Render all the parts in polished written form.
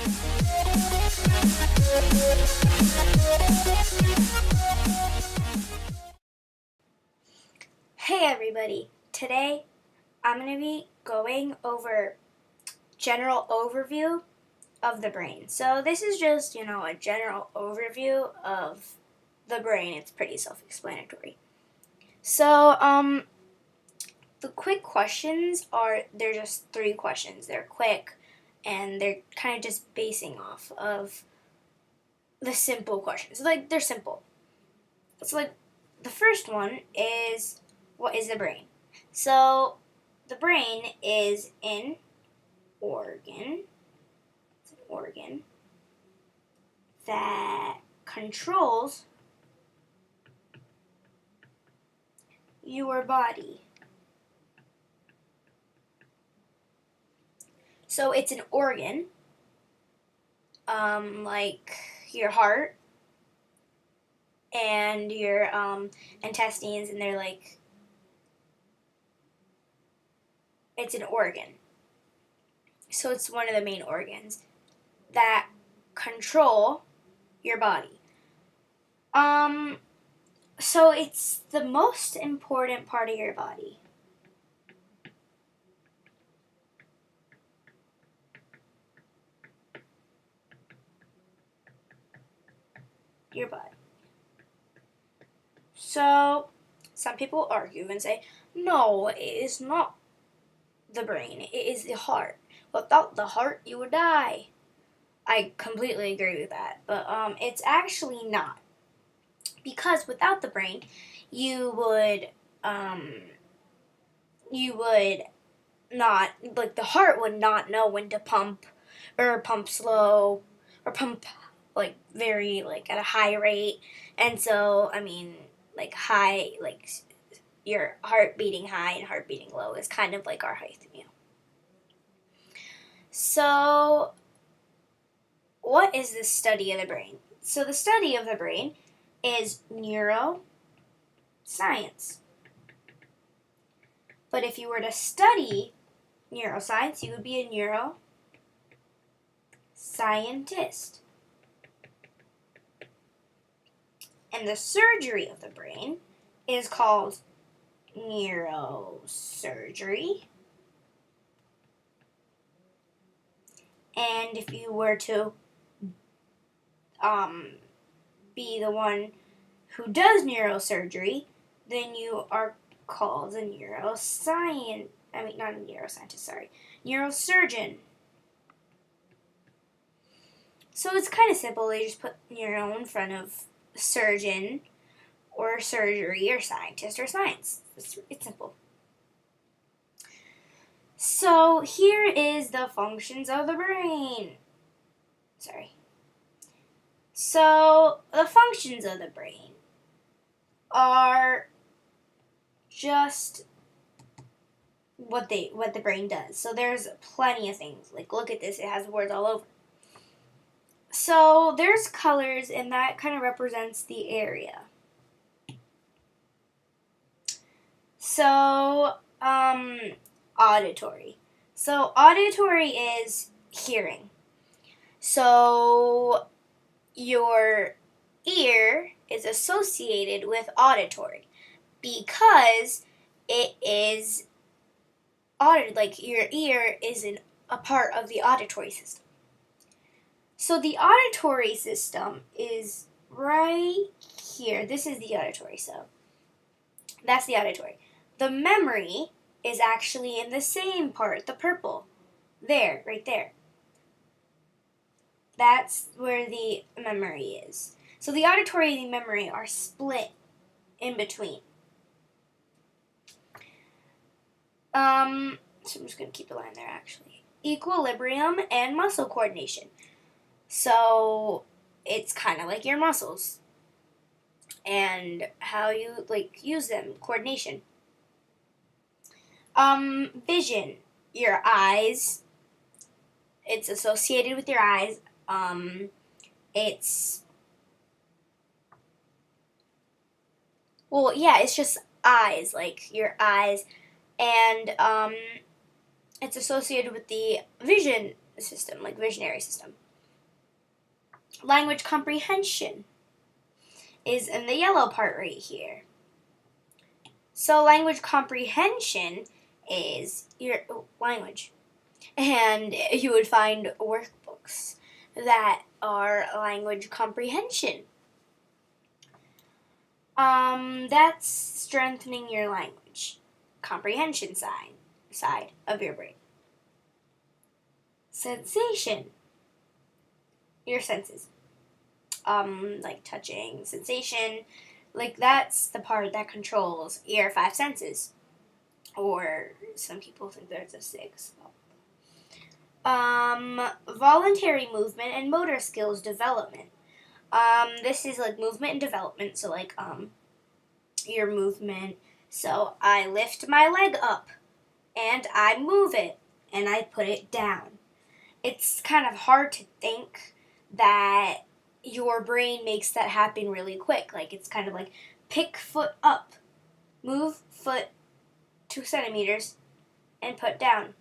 Hey everybody, today I'm going to be going over general overview of the brain. So this is just, a general overview of the brain. It's pretty self-explanatory. So, the quick questions they're just 3 questions. They're quick and they're kind of just basing off of the simple questions. Like, they're simple. So, like, the first one is, what is the brain? So, the brain is an organ. It's an organ that controls your body. So, it's an organ, like your heart and your intestines, and they're like, it's an organ. So it's one of the main organs that control your body. So it's the most important part of your body. Your body. So some people argue and say, no, it is not the brain, it is the heart. Without the heart, you would die. I completely agree with that, but it's actually not. Because without the brain, you would not, like, the heart would not know when to pump, or pump slow, or pump like very, like, at a high rate. And so, like, high, like, your heart beating high and heart beating low is kind of like our height meal. So, what is the study of the brain? So the study of the brain is neuroscience. But if you were to study neuroscience, you would be a neuroscientist. And the surgery of the brain is called neurosurgery. And if you were to be the one who does neurosurgery, then you are called a neurosurgeon. So it's kind of simple. They just put neuro in front of surgeon or surgery or scientist or science. It's simple. So here is the functions of the brain. So the functions of the brain are just what the brain does. So there's plenty of things. Like, look at this, it has words all over. So there's colors, and that kind of represents the area. So auditory. So auditory is hearing. So your ear is associated with auditory because it is like your ear is a part of the auditory system. So the auditory system is right here. This is the auditory, so that's the auditory. The memory is actually in the same part, the purple. There, right there. That's where the memory is. So the auditory and the memory are split in between. So I'm just going to keep the line there, actually. Equilibrium and muscle coordination. So it's kind of like your muscles and how you, like, use them, coordination. Vision, your eyes. It's associated with your eyes. It's just eyes, like your eyes, and it's associated with the vision system, like visionary system. Language comprehension is in the yellow part right here. So language comprehension is your language. And you would find workbooks that are language comprehension. That's strengthening your language comprehension side of your brain. Sensation, your senses. Like touching, sensation, like that's the part that controls your 5 senses. Or some people think there's a 6. Voluntary movement and motor skills development. This is like movement and development, so like your movement. So I lift my leg up and I move it and I put it down. It's kind of hard to think that your brain makes that happen really quick. Like it's kind of like pick foot up, move foot 2 centimeters, and put down.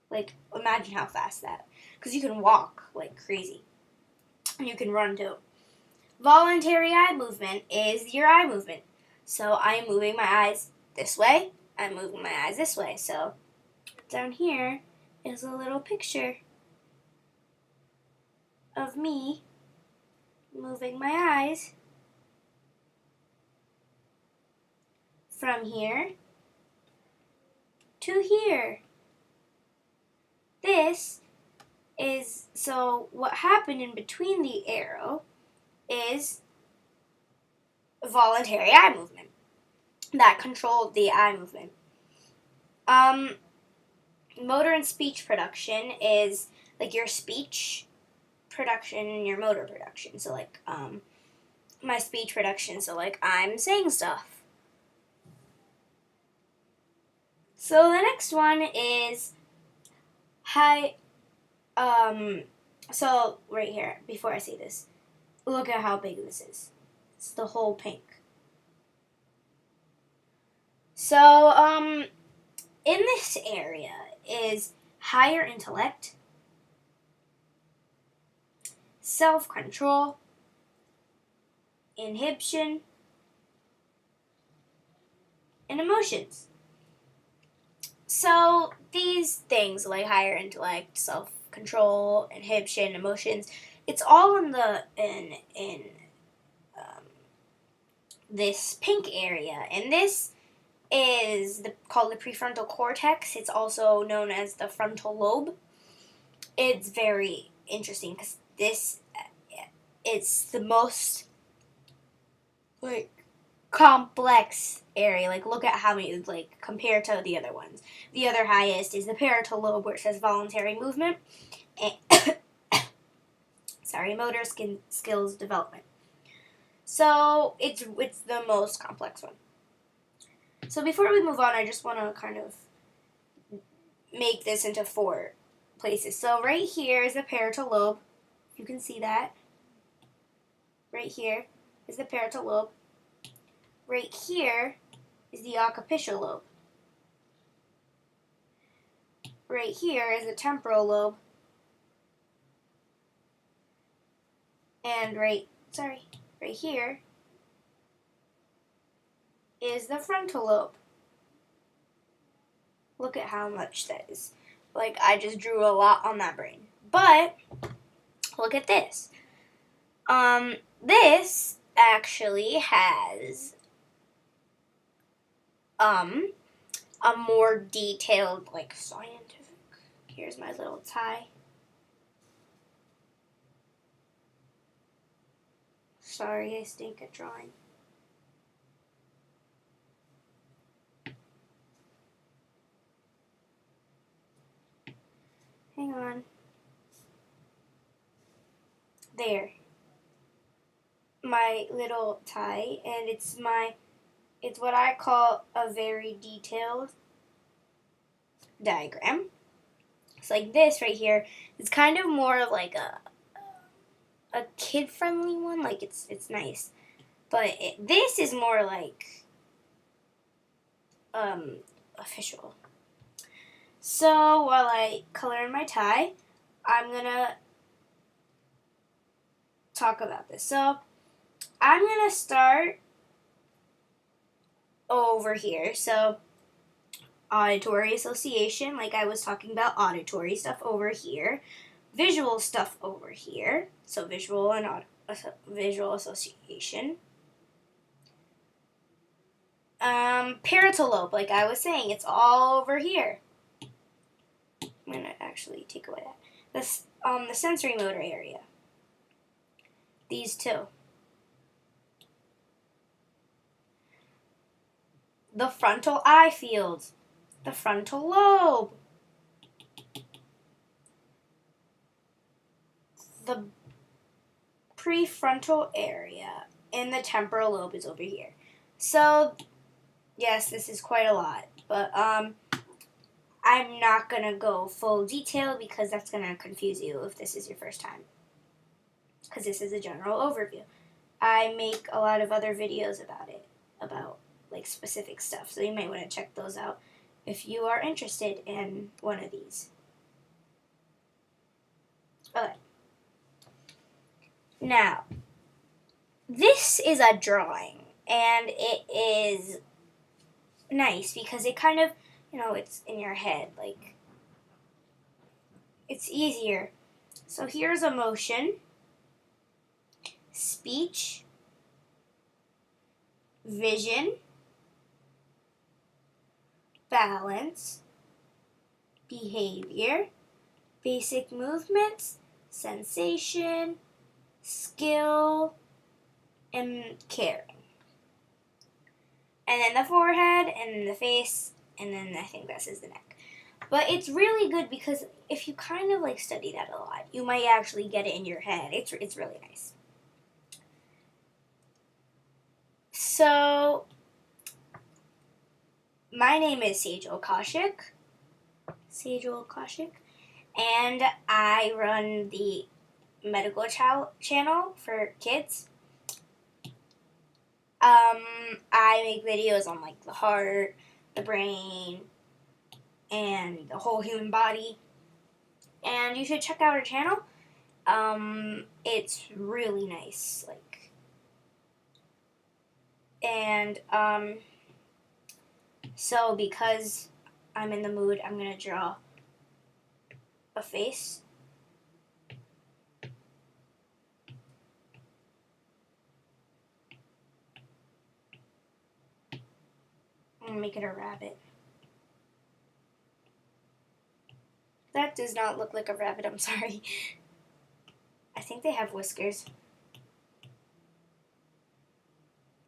Like imagine how fast that. Because you can walk like crazy. And you can run too. Voluntary eye movement is your eye movement. So I am moving my eyes this way. I'm moving my eyes this way. So down here is a little picture of me moving my eyes from here to here. This is, so what happened in between the arrow is voluntary eye movement that controlled the eye movement. Motor and speech production is like your speech production and your motor production. So like my speech production, so like I'm saying stuff. So the next one is so right here, before I say this, look at how big this is. It's the whole pink. So in this area is higher intellect, self-control, inhibition, and emotions. So these things like higher intellect, self-control, inhibition, emotions, it's all in the this pink area, and this is called the Prefrontal Cortex. It's also known as the Frontal Lobe. It's very interesting because it's the most like complex area. Like look at how many, like compared to the other ones. The other highest is the Parietal Lobe, where it says voluntary movement and motor skills development. So it's the most complex one. So before we move on, I just want to kind of make this into 4 places. So right here is the parietal lobe. You can see that. Right here is the parietal lobe. Right here is the occipital lobe. Right here is the temporal lobe. And right here is the frontal lobe. Look at how much that is. Like, I just drew a lot on that brain. But, look at this. This actually has, a more detailed, like, scientific. Here's my little tie. Sorry, I stink at drawing. Hang on. There. My little tie, and it's what I call a very detailed diagram. It's like this right here. It's kind of more of like a kid-friendly one. Like it's nice, but this is more like official. So while I color in my tie, I'm gonna talk about this. So I'm going to start over here. So auditory association, like I was talking about, auditory stuff over here. Visual stuff over here. So visual and visual association. Parietal lobe, like I was saying, it's all over here. I'm going to actually take away that. This, the sensory motor area. These two. The frontal eye field. The frontal lobe. The prefrontal area. And the temporal lobe is over here. So, yes, this is quite a lot. But, I'm not going to go full detail because that's going to confuse you if this is your first time. Because this is a general overview. I make a lot of other videos about it, about like specific stuff. So you might want to check those out if you are interested in one of these. Okay. Now, this is a drawing, and it is nice because it kind of, it's in your head, like, it's easier. So here's emotion, speech, vision, balance, behavior, basic movements, sensation, skill, and caring. And then the forehead, and then the face, and then I think this is the neck. But it's really good because if you kind of like study that a lot, you might actually get it in your head. It's really nice. So, my name is Sejal Kaushik, and I run the medical channel for kids. I make videos on like the heart, the brain, and the whole human body. And you should check out our channel. It's really nice, like, and so because I'm in the mood, I'm gonna draw a face. I'm gonna make it a rabbit. That does not look like a rabbit, I'm sorry. I think they have whiskers.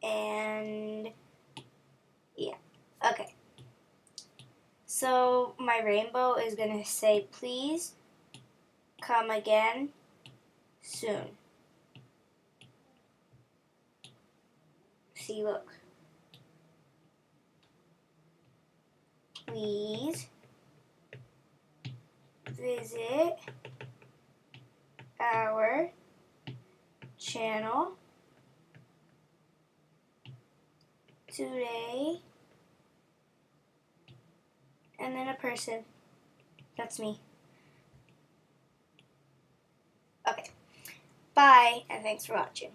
And yeah, okay. So my rainbow is gonna say, please come again soon. See, look. Please visit our channel today. And then a person. That's me. Okay. Bye, and thanks for watching.